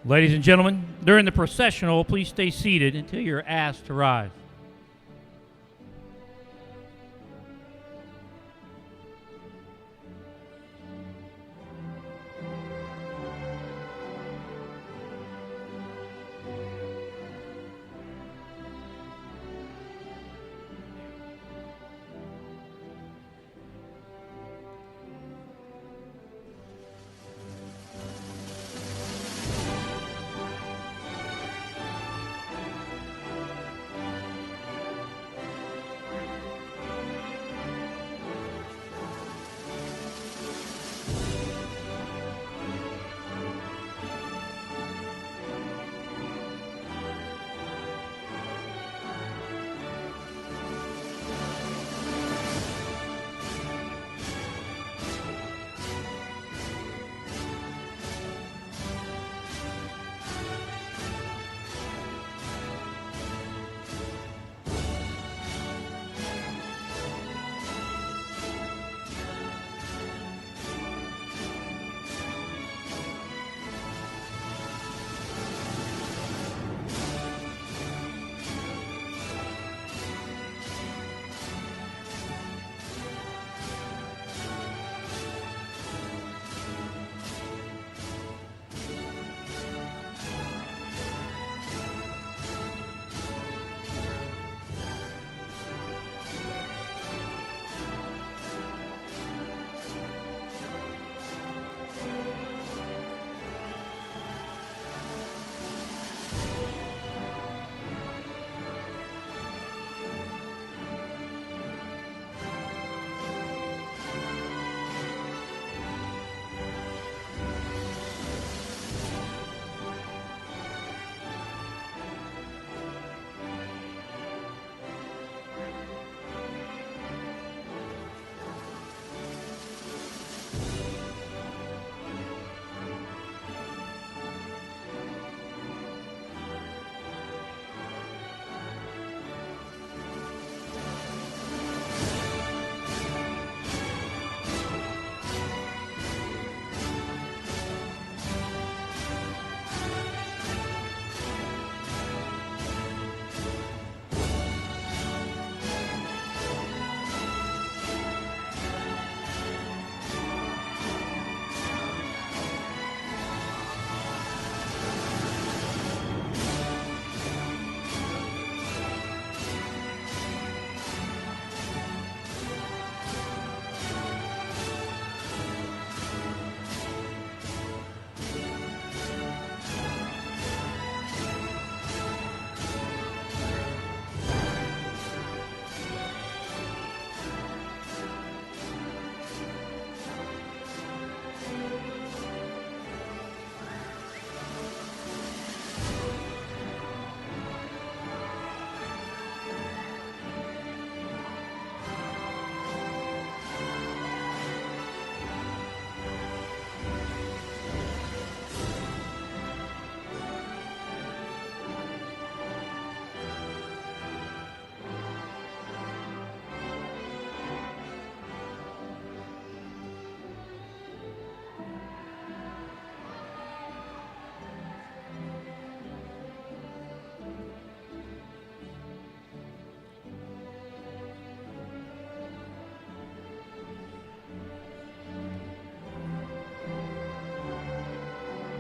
Ladies and gentlemen, during the processional, please stay seated until you're asked to rise.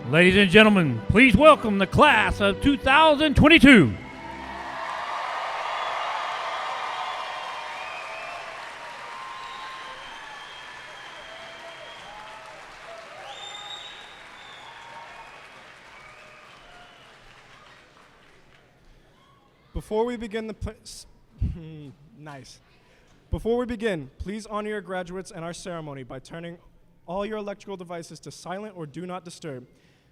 Ladies and gentlemen, please welcome the class of 2022. Before we begin Before we begin, please honor your graduates and our ceremony by turning all your electrical devices to silent or do not disturb.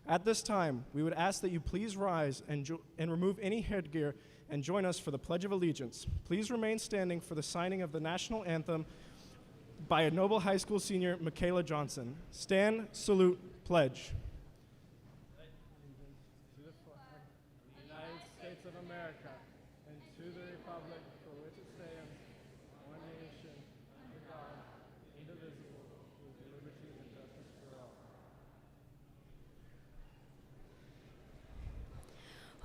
At this time, we would ask that you please rise and remove any headgear and join us for the Pledge of Allegiance. Please remain standing for the signing of the national anthem by a Noble High School senior, Michaela Johnson. Stand, salute, pledge. To the flag of the United States of America and to the republic for which it stands, one nation, under God, indivisible, with liberty and justice for all.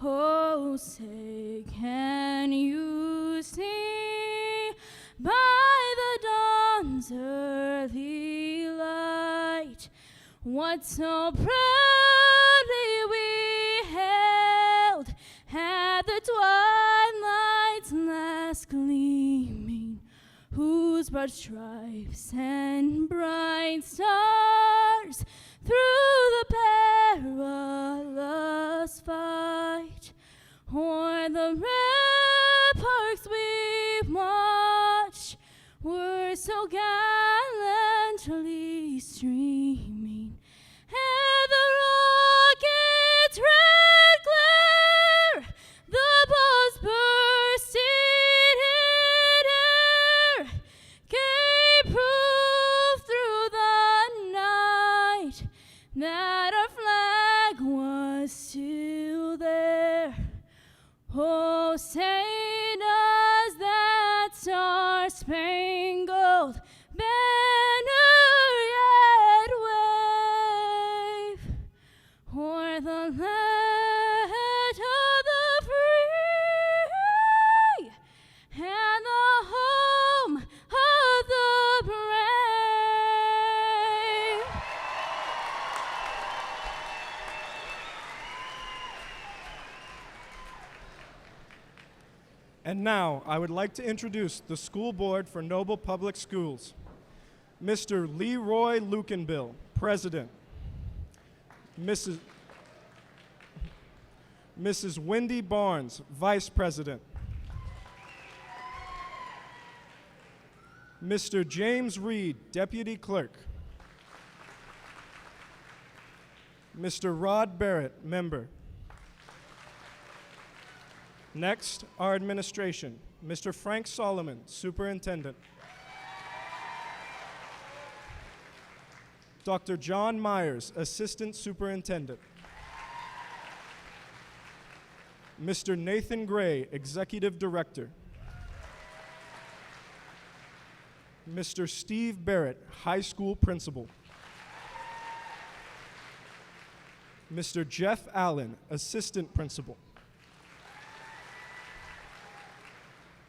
Oh, say, can you see by the dawn's early light what so proudly we hailed at the twilight's last gleaming, whose broad stripes and bright stars through the perilous fight o'er the ramparts we watched were so gallantly streaming, and the rocket's red glare, the balls bursting in air, gave proof through the night that our flag was still there. Oh, say does that star-spangled banner yet wave o'er the land of the free and the home of the brave? And now, I would like to introduce the school board for Noble Public Schools. Mr. Leroy Lukenbill, President. Mrs. Wendy Barnes, Vice President. Mr. James Reed, Deputy Clerk. Mr. Rod Barrett, Member. Next, our administration. Mr. Frank Solomon, Superintendent. Dr. John Myers, Assistant Superintendent. Mr. Nathan Gray, Executive Director. Mr. Steve Barrett, High School Principal. Mr. Jeff Allen, Assistant Principal.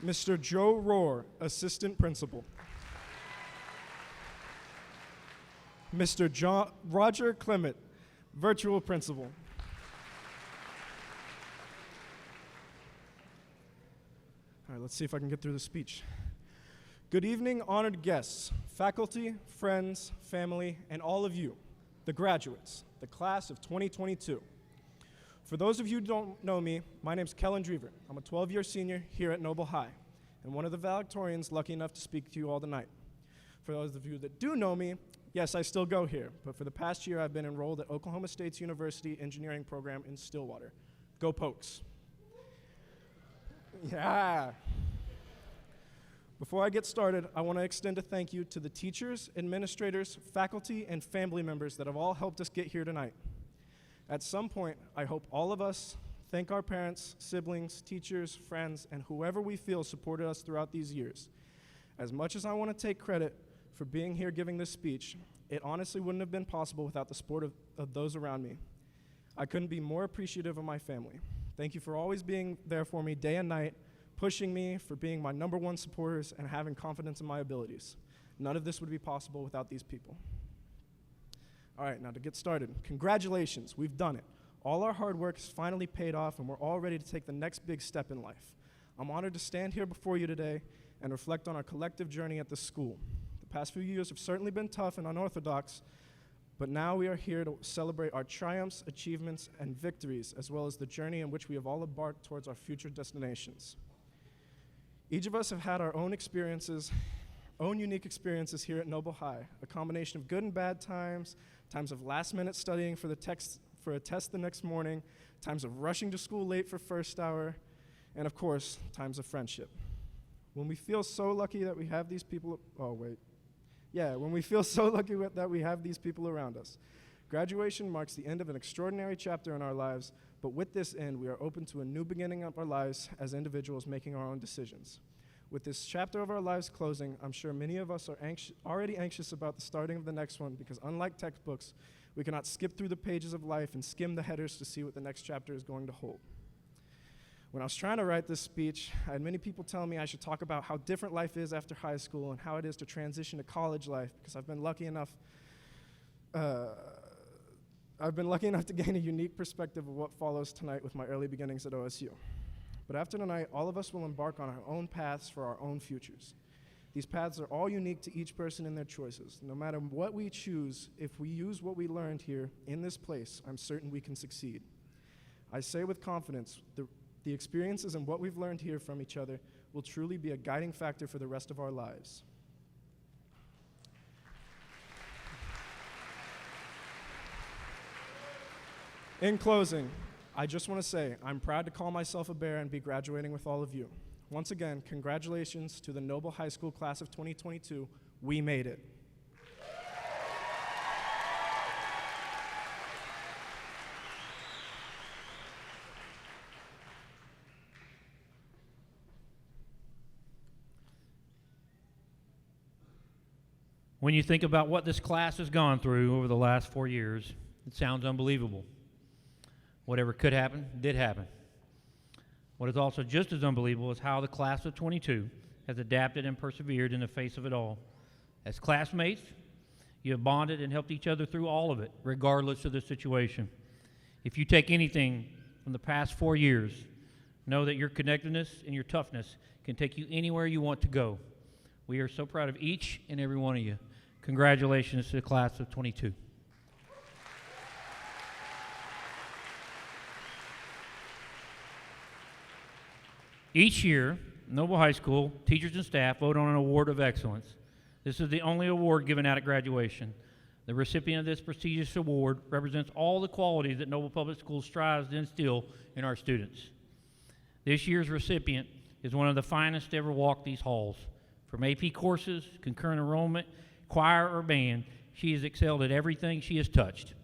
Mr. Joe Rohr, Assistant Principal. Mr. Roger Clement, Virtual Principal. All right, let's see if I can get through the speech. Good evening, honored guests, faculty, friends, family, and all of you, the graduates, the class of 2022. For those of you who don't know me, my name's Kellen Drever. I'm a 12-year senior here at Noble High, and one of the valedictorians lucky enough to speak to you all tonight. For those of you that do know me, yes, I still go here, but for the past year, I've been enrolled at Oklahoma State's University Engineering Program in Stillwater. Go Pokes. Yeah. Before I get started, I want to extend a thank you to the teachers, administrators, faculty, and family members that have all helped us get here tonight. At some point, I hope all of us thank our parents, siblings, teachers, friends, and whoever we feel supported us throughout these years. As much as I want to take credit for being here giving this speech, it honestly wouldn't have been possible without the support of those around me. I couldn't be more appreciative of my family. Thank you for always being there for me day and night, pushing me, for being my #1 supporters, and having confidence in my abilities. None of this would be possible without these people. All right, now to get started, congratulations, we've done it. All our hard work has finally paid off, and we're all ready to take the next big step in life. I'm honored to stand here before you today and reflect on our collective journey at this school. The past few years have certainly been tough and unorthodox, but now we are here to celebrate our triumphs, achievements, and victories, as well as the journey in which we have all embarked towards our future destinations. Each of us have had our own experiences, own unique experiences here at Noble High, a combination of good and bad times, times of last-minute studying for a test the next morning, times of rushing to school late for first hour, and of course, times of friendship. When we feel so lucky that we have these people, when we feel so lucky that we have these people around us. Graduation marks the end of an extraordinary chapter in our lives, but with this end, we are open to a new beginning of our lives as individuals making our own decisions. With this chapter of our lives closing, I'm sure many of us are already anxious about the starting of the next one, because unlike textbooks, we cannot skip through the pages of life and skim the headers to see what the next chapter is going to hold. When I was trying to write this speech, I had many people telling me I should talk about how different life is after high school and how it is to transition to college life, because I've been lucky enough to gain a unique perspective of what follows tonight with my early beginnings at OSU. But after tonight, all of us will embark on our own paths for our own futures. These paths are all unique to each person in their choices. No matter what we choose, if we use what we learned here in this place, I'm certain we can succeed. I say with confidence, the experiences and what we've learned here from each other will truly be a guiding factor for the rest of our lives. In closing, I just want to say I'm proud to call myself a Bear and be graduating with all of you. Once again, congratulations to the Noble High School class of 2022. We made it. When you think about what this class has gone through over the last 4 years, it sounds unbelievable. Whatever could happen, did happen. What is also just as unbelievable is how the class of 22 has adapted and persevered in the face of it all. As classmates, you have bonded and helped each other through all of it, regardless of the situation. If you take anything from the past 4 years, know that your connectedness and your toughness can take you anywhere you want to go. We are so proud of each and every one of you. Congratulations to the class of 22. Each year, Noble High School teachers and staff vote on an award of excellence. This is the only award given out at graduation. The recipient of this prestigious award represents all the qualities that Noble Public Schools strives to instill in our students. This year's recipient is one of the finest to ever walk these halls. From AP courses, concurrent enrollment, choir, or band, she has excelled at everything she has touched.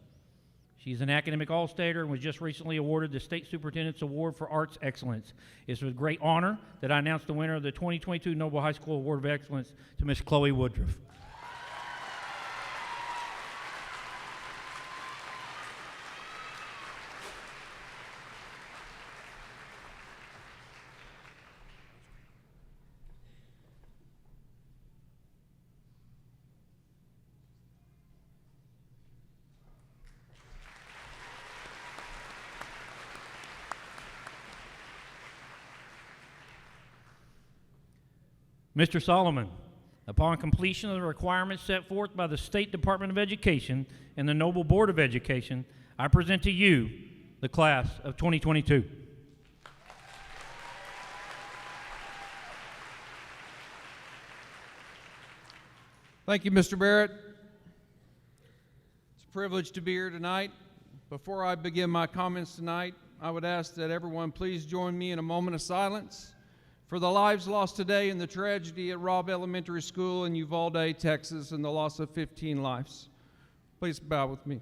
She is an academic all-stater and was just recently awarded the State Superintendent's Award for Arts Excellence. It's with great honor that I announce the winner of the 2022 Noble High School Award of Excellence to Miss Chloe Woodruff. Mr. Solomon, upon completion of the requirements set forth by the State Department of Education and the Noble Board of Education, I present to you the class of 2022. Thank you, Mr. Barrett. It's a privilege to be here tonight. Before I begin my comments tonight, I would ask that everyone please join me in a moment of silence for the lives lost today in the tragedy at Robb Elementary School in Uvalde, Texas, and the loss of 15 lives. Please bow with me.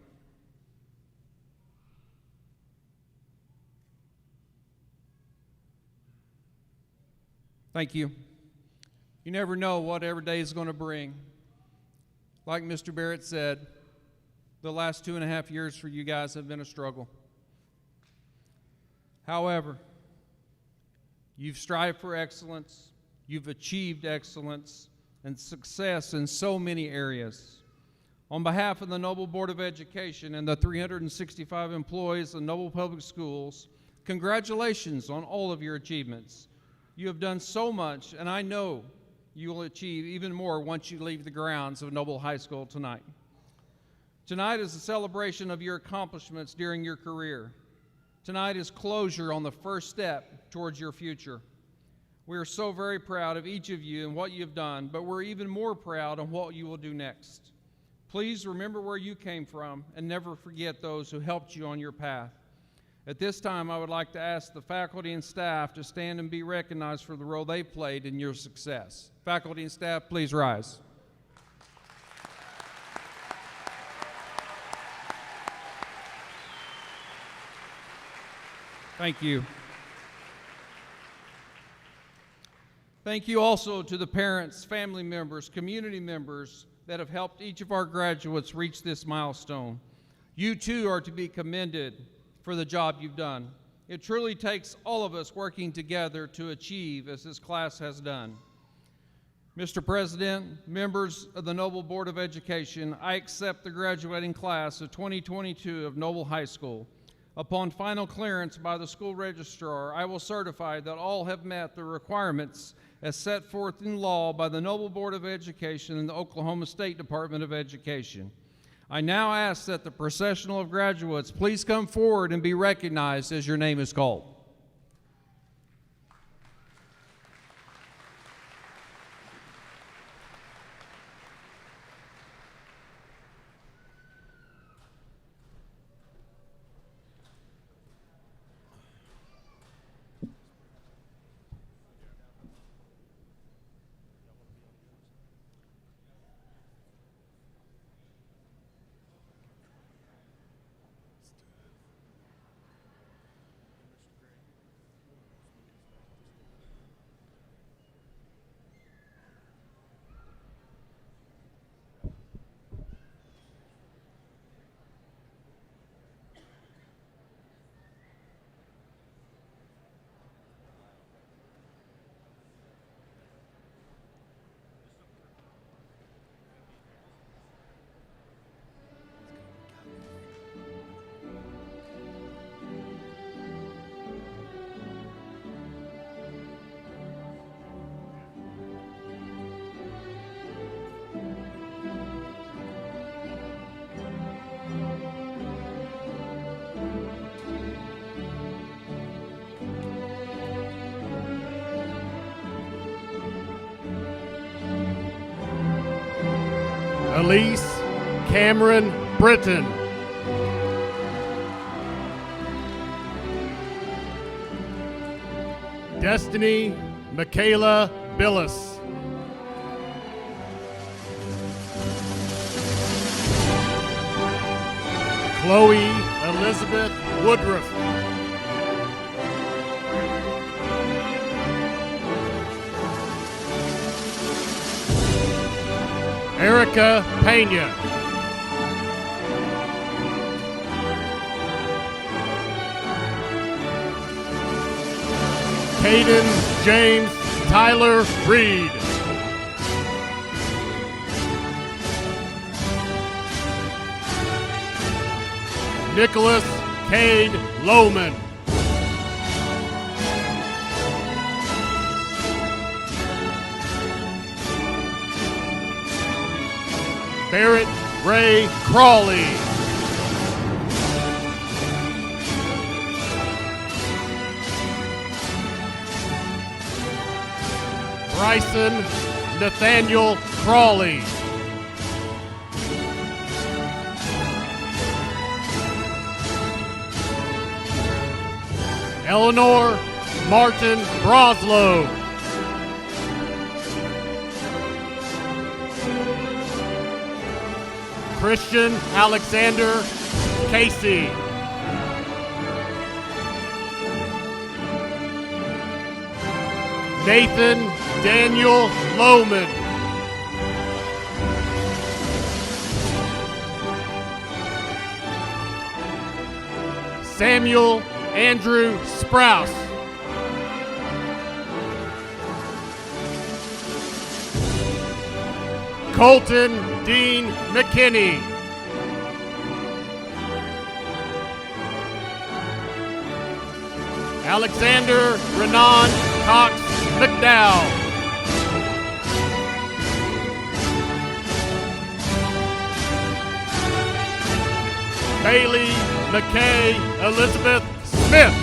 Thank you. You never know what every day is going to bring. Like Mr. Barrett said, the last 2.5 years for you guys have been a struggle. However, you've strived for excellence, you've achieved excellence and success in so many areas. On behalf of the Noble Board of Education and the 365 employees of Noble Public Schools, congratulations on all of your achievements. You have done so much, and I know you will achieve even more once you leave the grounds of Noble High School tonight. Tonight is a celebration of your accomplishments during your career. Tonight is closure on the first step towards your future. We are so very proud of each of you and what you've done, but we're even more proud of what you will do next. Please remember where you came from and never forget those who helped you on your path. At this time, I would like to ask the faculty and staff to stand and be recognized for the role they played in your success. Faculty and staff, please rise. Thank you. Thank you also to the parents, family members, community members that have helped each of our graduates reach this milestone. You too are to be commended for the job you've done. It truly takes all of us working together to achieve as this class has done. Mr. President, members of the Noble Board of Education, I accept the graduating class of 2022 of Noble High School. Upon final clearance by the school registrar, I will certify that all have met the requirements as set forth in law by the Noble Board of Education and the Oklahoma State Department of Education. I now ask that the processional of graduates please come forward and be recognized as your name is called. Elise Cameron Britton. Destiny Michaela Billis. Chloe Elizabeth Woodruff. Erica Pena. Caden James Tyler Reed. Nicholas Cade Lohman. Barrett Ray Crawley. Bryson Nathaniel Crawley. Eleanor Martin Broslow. Christian Alexander Casey. Nathan Daniel Lohman. Samuel Andrew Sprouse. Colton Dean McKinney. Alexander Renan Cox McDowell. Bailey McKay Elizabeth Smith.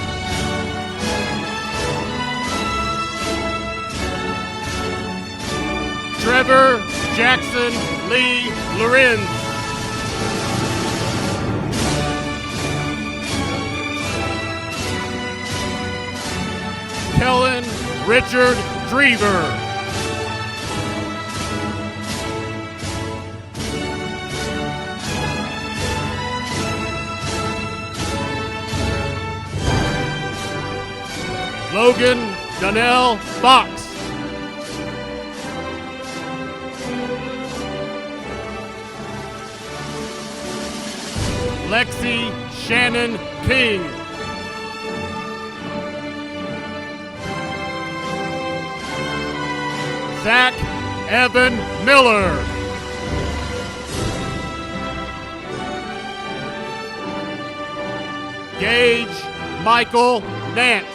Trevor Jackson Lee Lorenz. Kellen Richard Drever. Logan Donnell Fox. Lexi Shannon King. Zach Evan Miller. Gage Michael Nance.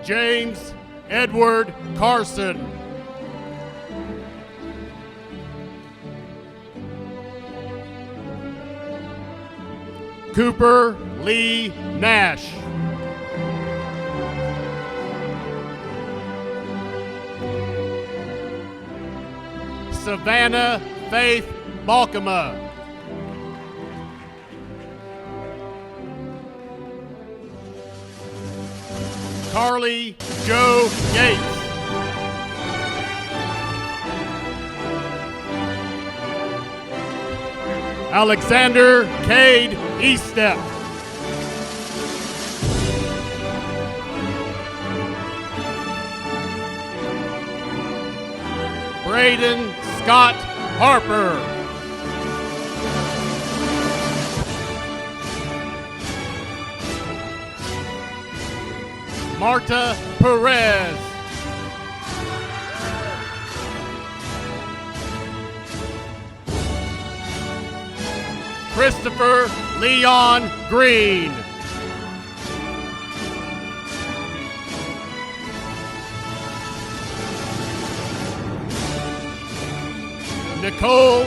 James Edward Carson. Cooper Lee Nash. Savannah Faith Balkema. Carly Joe Yates. Alexander Cade Eastep. Braden Scott Harper. Marta Perez. Christopher Leon Green. Nicole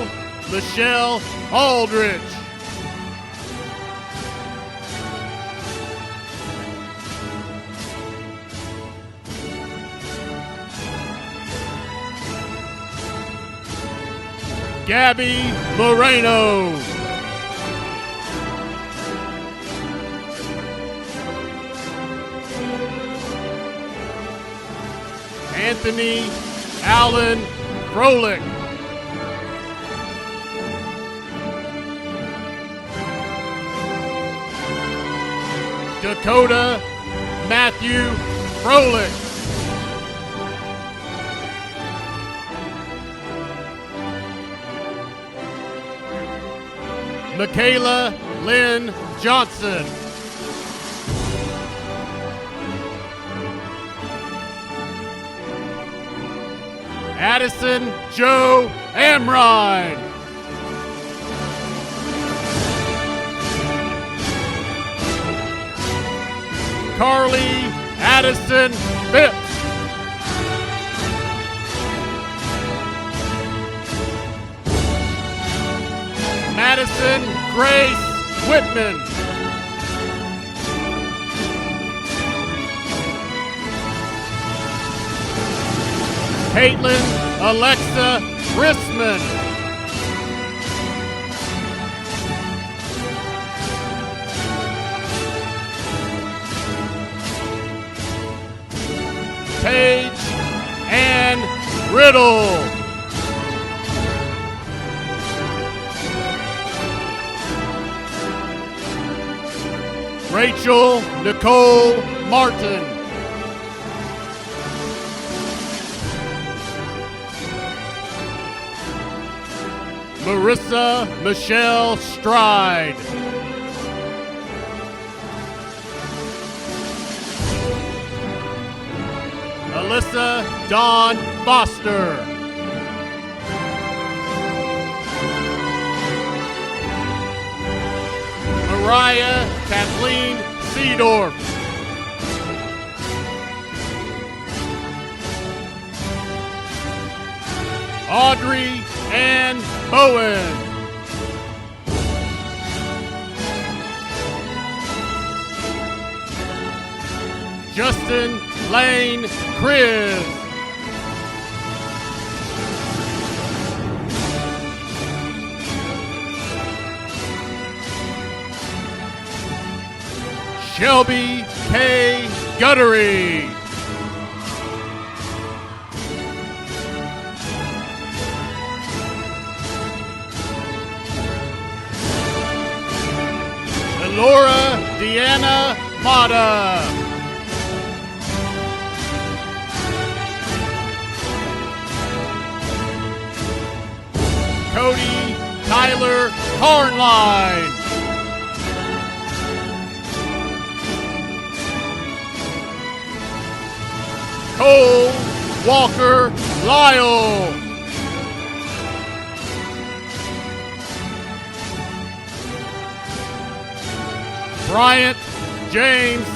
Michelle Aldrich. Gabby Moreno. Anthony Allen Froelich. Dakota Matthew Froelich. Michaela Lynn Johnson. Addison Joe Amrine. Carly Addison Phipps. Madison Grace Whitman. Caitlin Alexa Rissman. Paige Ann Riddle. Rachel Nicole Martin. Marissa Michelle Stride. Alyssa Dawn Foster. Mariah Kathleen Seedorf. Audrey Ann Bowen. Justin Lane Kriz. Shelby K. Guttery. Laura Deanna Mata. Cody Tyler Carnline. Cole Walker Lyle. Bryant James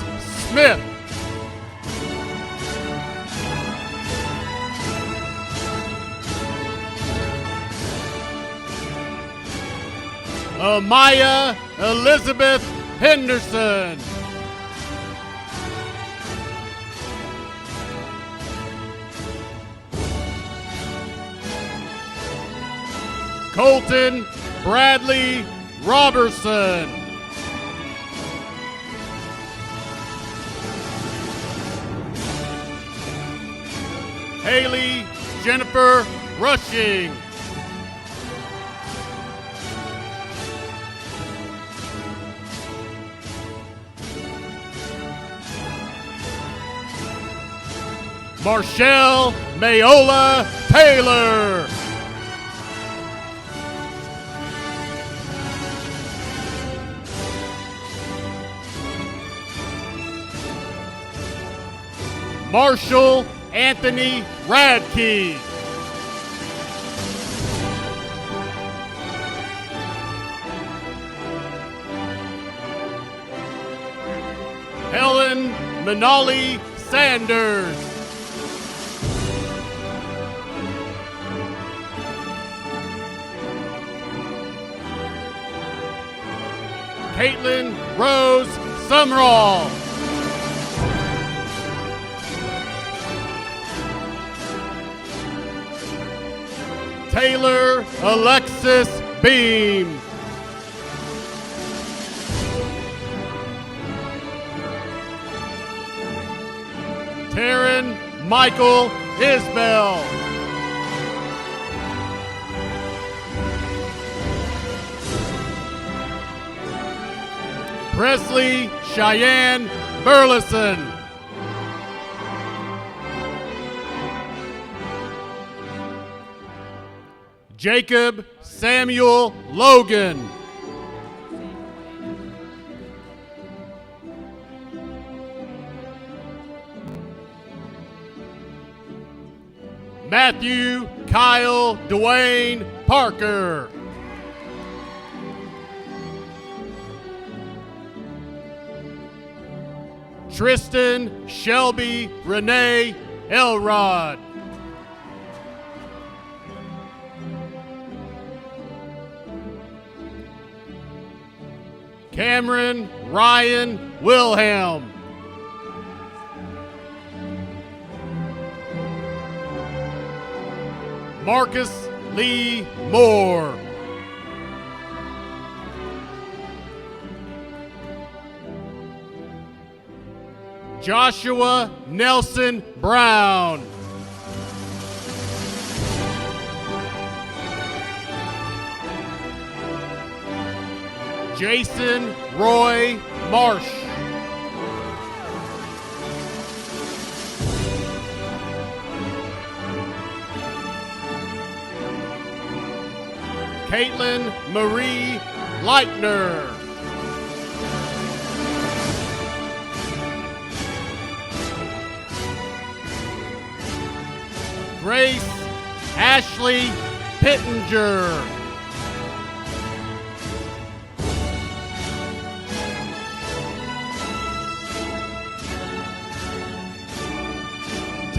Smith. Amaya Elizabeth Henderson. Colton Bradley Robertson. Haley Jennifer Rushing. Marshall Mayola Taylor. Marshall Anthony Radke. Helen Manali Sanders. Caitlin Rose Sumrall. Taylor Alexis Beam. Taryn Michael Isbell. Presley Cheyenne Burleson. Jacob Samuel Logan. Matthew Kyle Dwayne Parker. Tristan Shelby Renee Elrod. Cameron Ryan Wilhelm. Marcus Lee Moore. Joshua Nelson Brown. Jason Roy Marsh. Caitlin Marie Leitner. Grace Ashley Pittenger.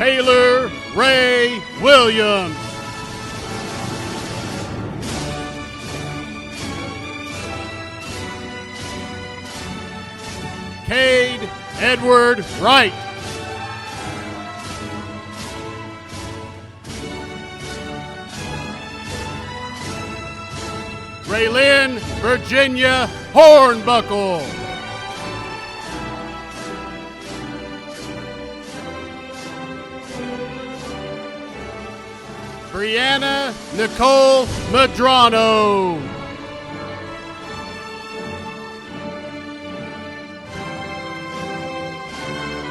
Taylor Ray Williams. Cade Edward Wright. Raylyn Virginia Hornbuckle. Brianna Nicole Madrano.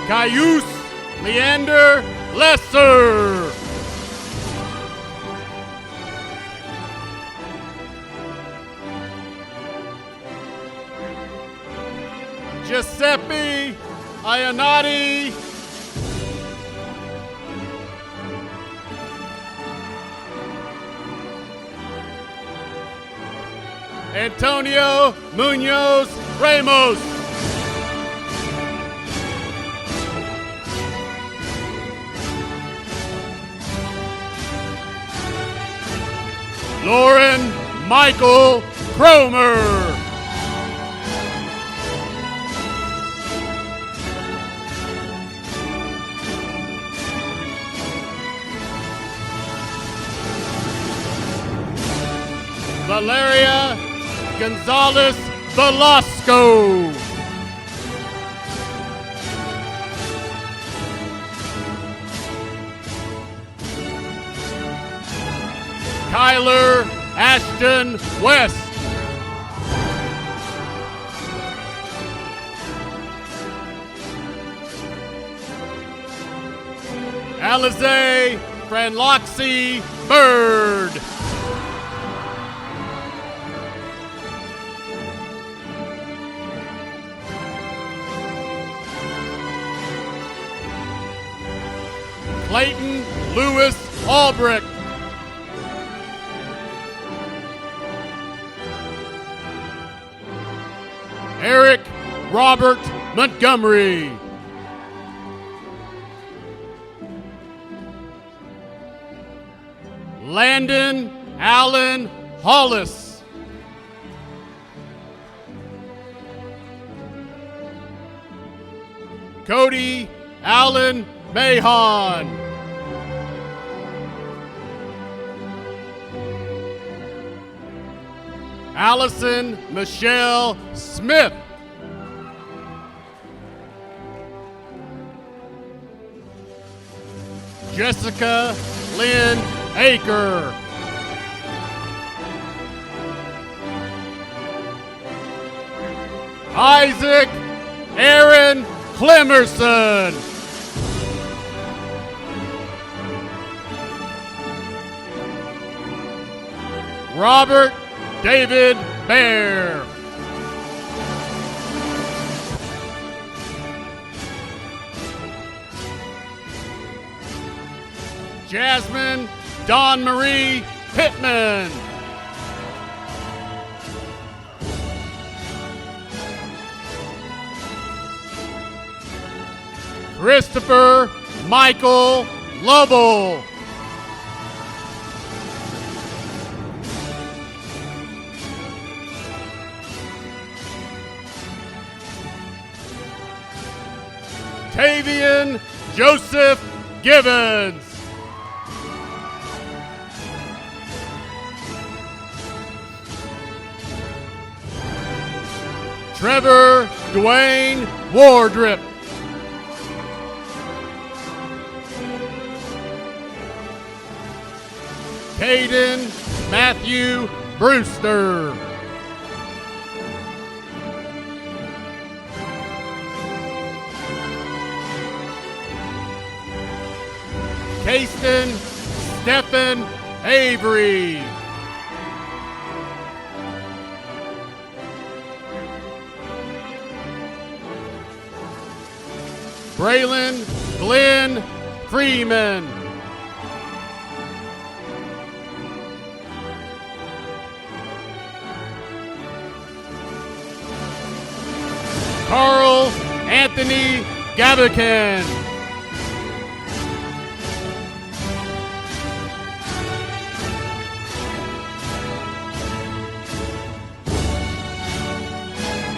Cayuse Leander Lesser. Giuseppe Ionati. Antonio Munoz Ramos. Lauren Michael Cromer. Valeria Gonzalez Velasco. Kyler Ashton West. Alize Franloxy Bird. Clayton Lewis Albrecht. Eric Robert Montgomery. Landon Allen Hollis. Cody Allen Mahon. Allison Michelle Smith. Jessica Lynn Aker. Isaac Aaron Clemerson. Robert David Bear. Jasmine Dawn Marie Pittman. Christopher Michael Lovell. Tavian Joseph Gibbons. Trevor Dwayne Wardrip. Caden Matthew Brewster. Kaston Stephen Avery. Braylon Glenn Freeman. Carl Anthony Gavican.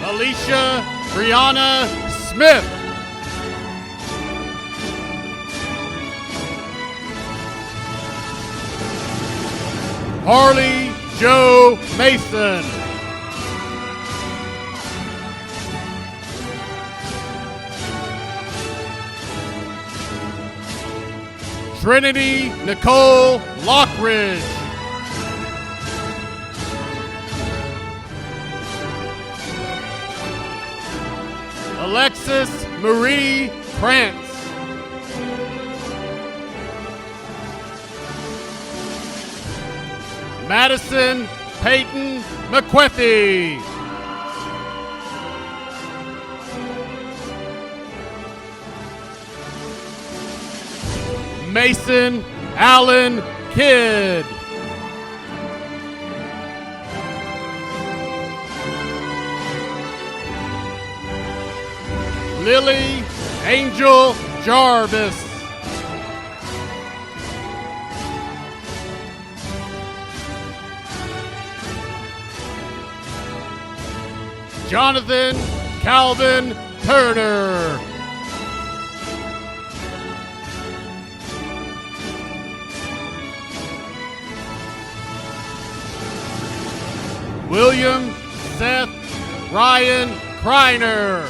Alicia Brianna Smith. Harley Joe Mason. Trinity Nicole Lockridge. Alexis Marie Krantz. Madison Peyton McQuethy. Mason Allen Kidd. Lily Angel Jarvis. Jonathan Calvin Turner. William Seth Ryan Kreiner.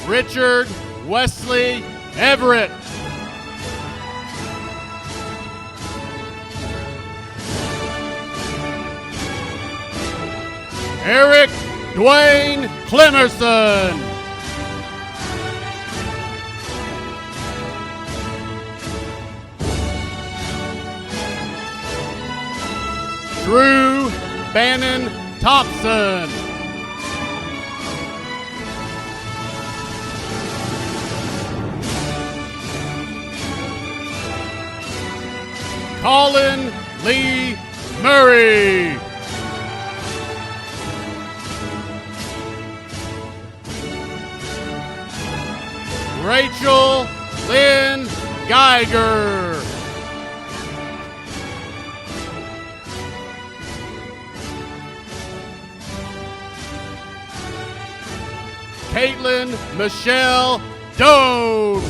Richard Wesley Everett. Eric Dwayne Clemerson. Drew Bannon Thompson. Colin Lee Murray. Rachel Lynn Geiger. Caitlin Michelle Doan.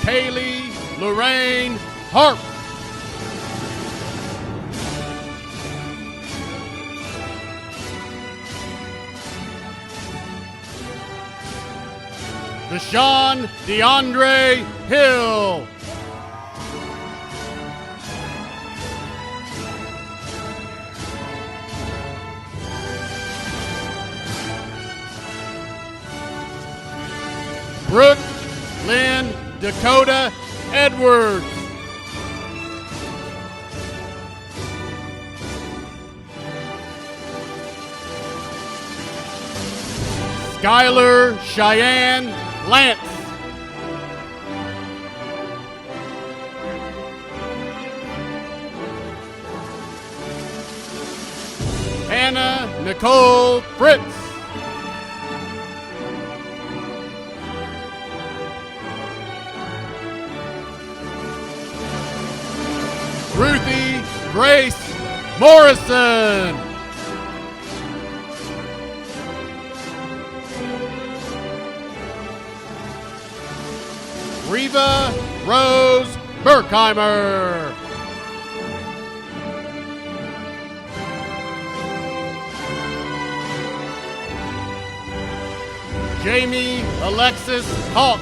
Kaylee Lorraine Harp. Deshaun DeAndre Hill. Brooke Lynn Dakota Edwards. Skylar Cheyenne Lance. Hannah Nicole Fritz. Ruthie Grace Morrison. Reva Rose Berkheimer. Jamie Alexis Hawk.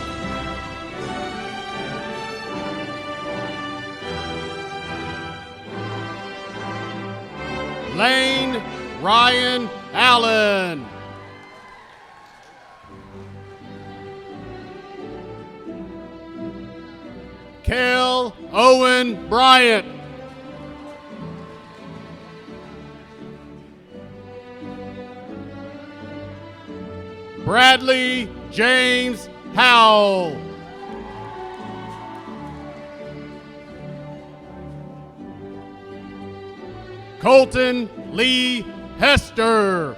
Lane Ryan Allen. Kel Owen Bryant. Bradley James Howell. Colton Lee Hester.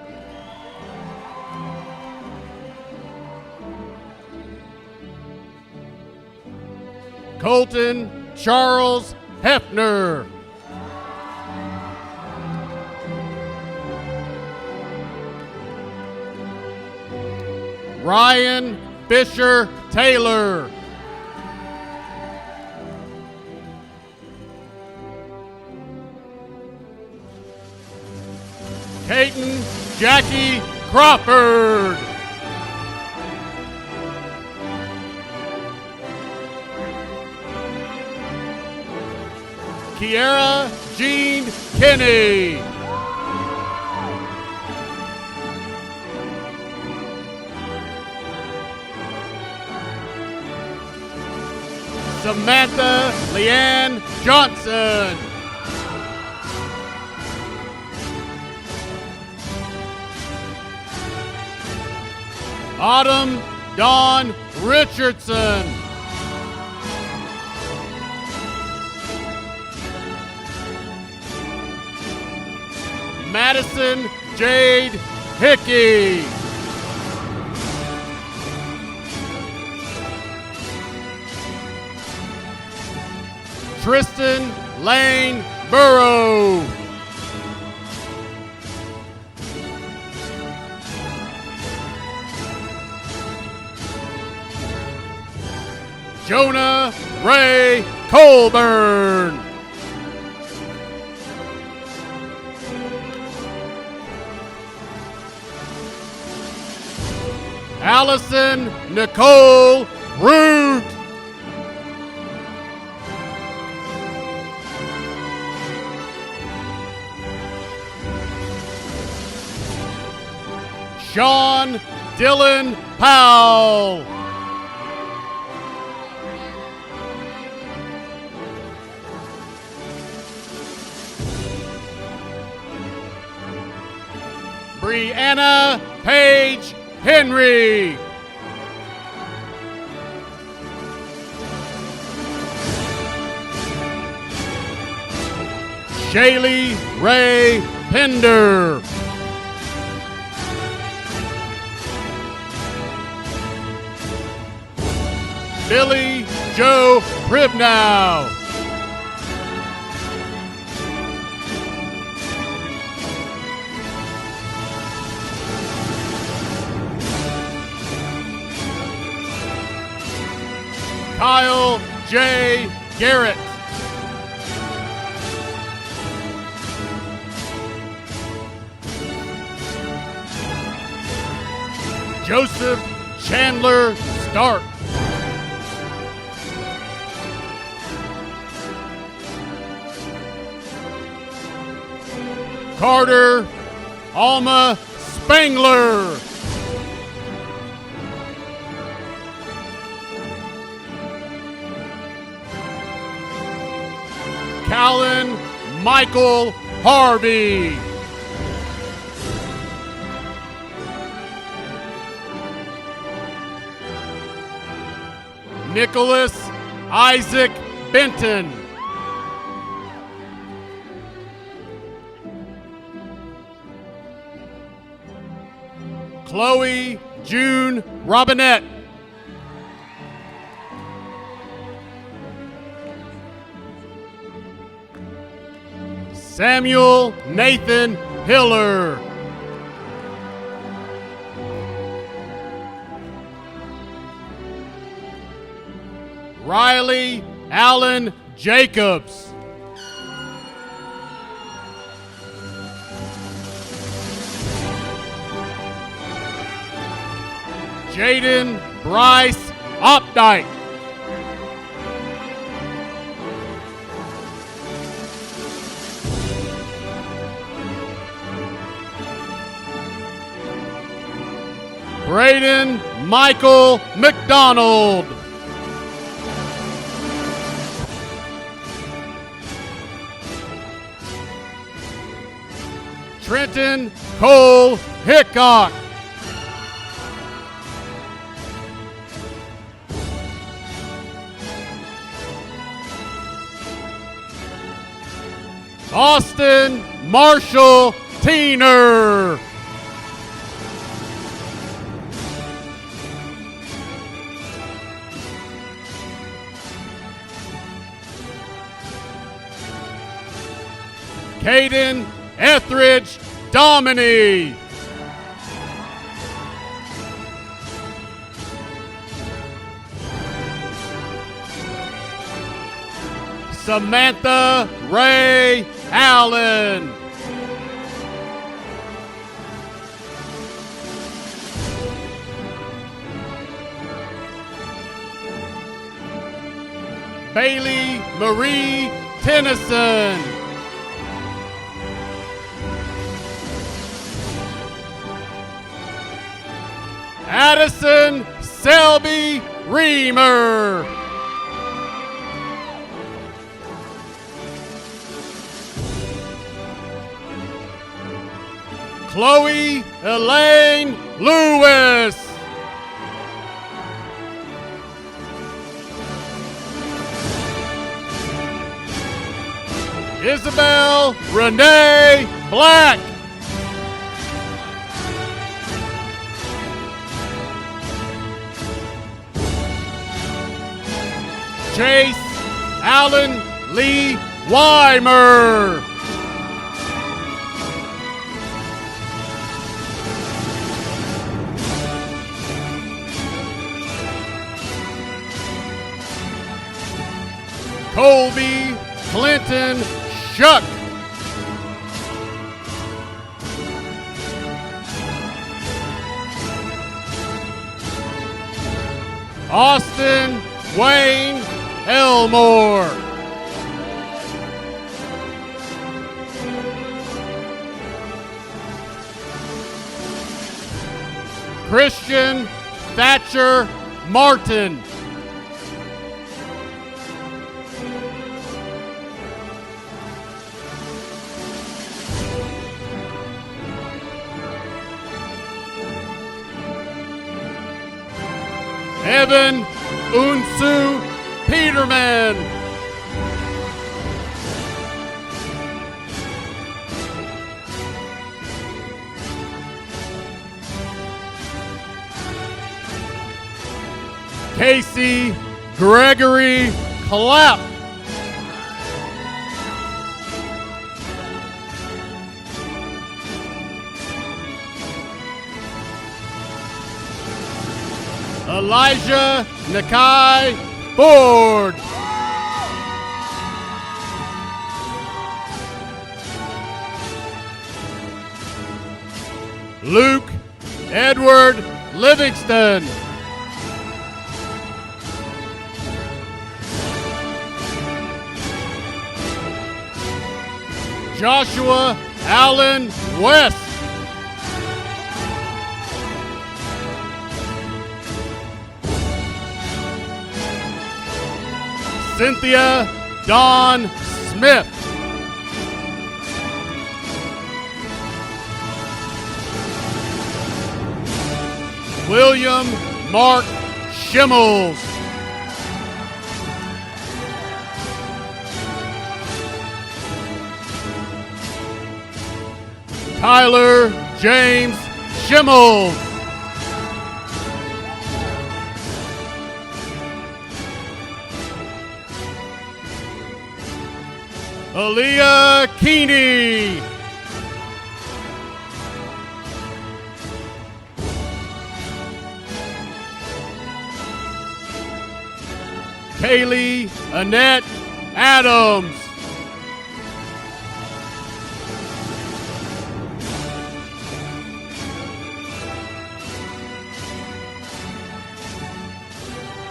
Colton Charles Hefner. Ryan Fisher Taylor. Peyton Jackie Crawford. Kiara Jean Kinney. Samantha Leanne Johnson. Autumn Dawn Richardson. Madison Jade Hickey. Tristan Lane Burrow. Jonah Ray Colburn. Allison Nicole Root. Sean Dylan Powell. Brianna Page Henry. Shaylee Ray Pender. Billy Joe Pribnow. Kyle J. Garrett. Joseph Chandler Stark. Carter Alma Spangler. Callan Michael Harvey. Nicholas Isaac Benton. Chloe June Robinette. Samuel Nathan Hiller. Riley Allen Jacobs. Jaden Bryce Opdyke. Braden Michael McDonald. Trenton Cole Hickok. Austin Marshall Teener. Caden Etheridge Dominy. Samantha Ray Allen. Bailey Marie Tennyson. Addison Selby Reamer. Chloe Elaine Lewis. Isabel Renee Black. Chase Allen Lee Weimer. Colby Clinton Shuck. Austin Wayne Elmore. Christian Thatcher Martin. Evan Unsu Peterman. Casey Gregory Clapp. Elijah Nakai Ford. Luke Edward Livingston. Joshua Allen West. Cynthia Dawn Smith. William Mark Schimmels. Tyler James Schimmels. Aaliyah Keeney. Kaylee Annette Adams.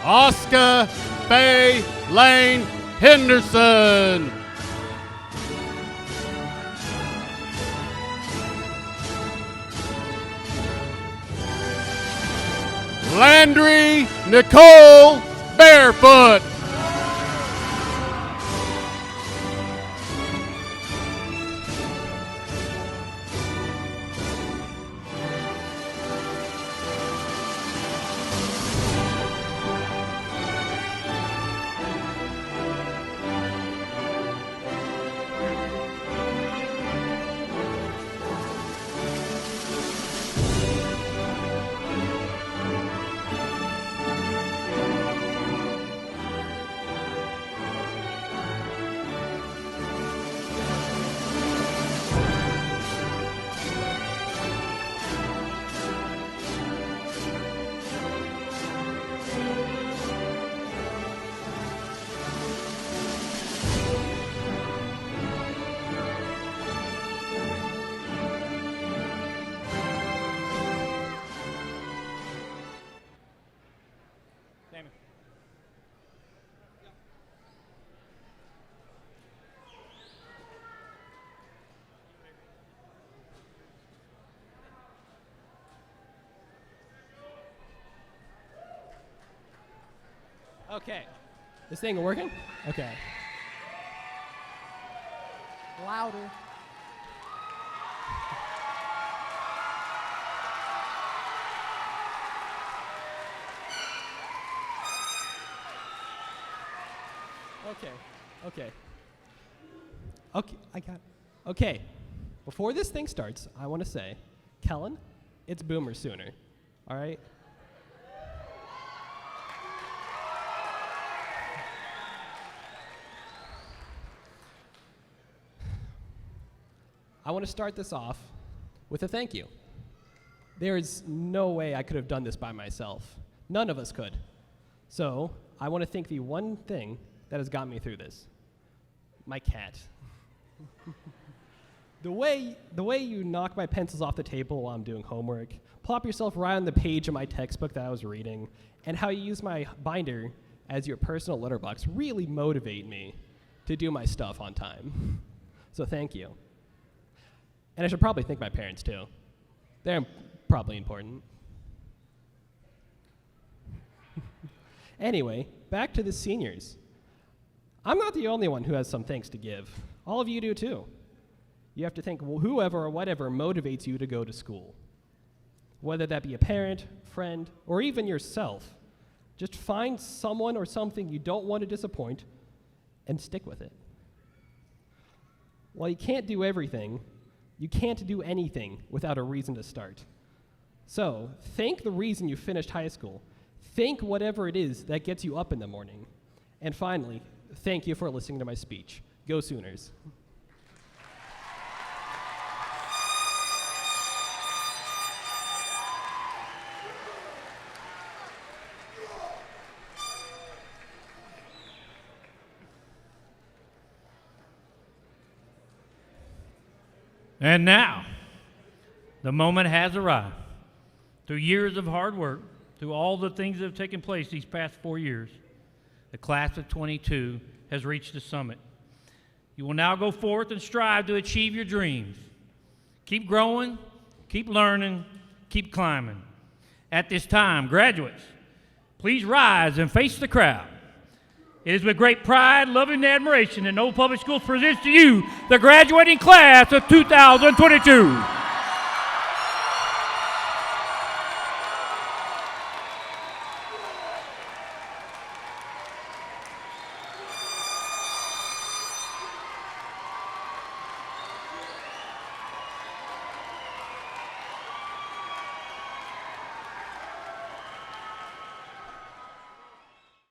Oscar Faye Lane Henderson. Landry Nicole Barefoot. Okay. This thing working? Okay. Louder. Okay. Okay, I got it. Okay. Before this thing starts, I want to say, Kellen, it's Boomer Sooner. All right? I want to start this off with a thank you. There is no way I could have done this by myself. None of us could. So I want to thank the one thing that has got me through this. My cat. The way you knock my pencils off the table while I'm doing homework, plop yourself right on the page of my textbook that I was reading, and how you use my binder as your personal letterbox really motivate me to do my stuff on time. So thank you. And I should probably thank my parents too. They're probably important. Anyway, back to the seniors. I'm not the only one who has some thanks to give. All of you do too. You have to thank whoever or whatever motivates you to go to school. Whether that be a parent, friend, or even yourself. Just find someone or something you don't want to disappoint and stick with it. While you can't do everything, you can't do anything without a reason to start. So, thank the reason you finished high school. Thank whatever it is that gets you up in the morning. And finally, thank you for listening to my speech. Go Sooners. And now, the moment has arrived. Through years of hard work, through all the things that have taken place these past 4 years, the class of 22 has reached the summit. You will now go forth and strive to achieve your dreams. Keep growing, keep learning, keep climbing. At this time, graduates, please rise and face the crowd. It is with great pride, love, and admiration that Noble Public Schools presents to you the graduating class of 2022.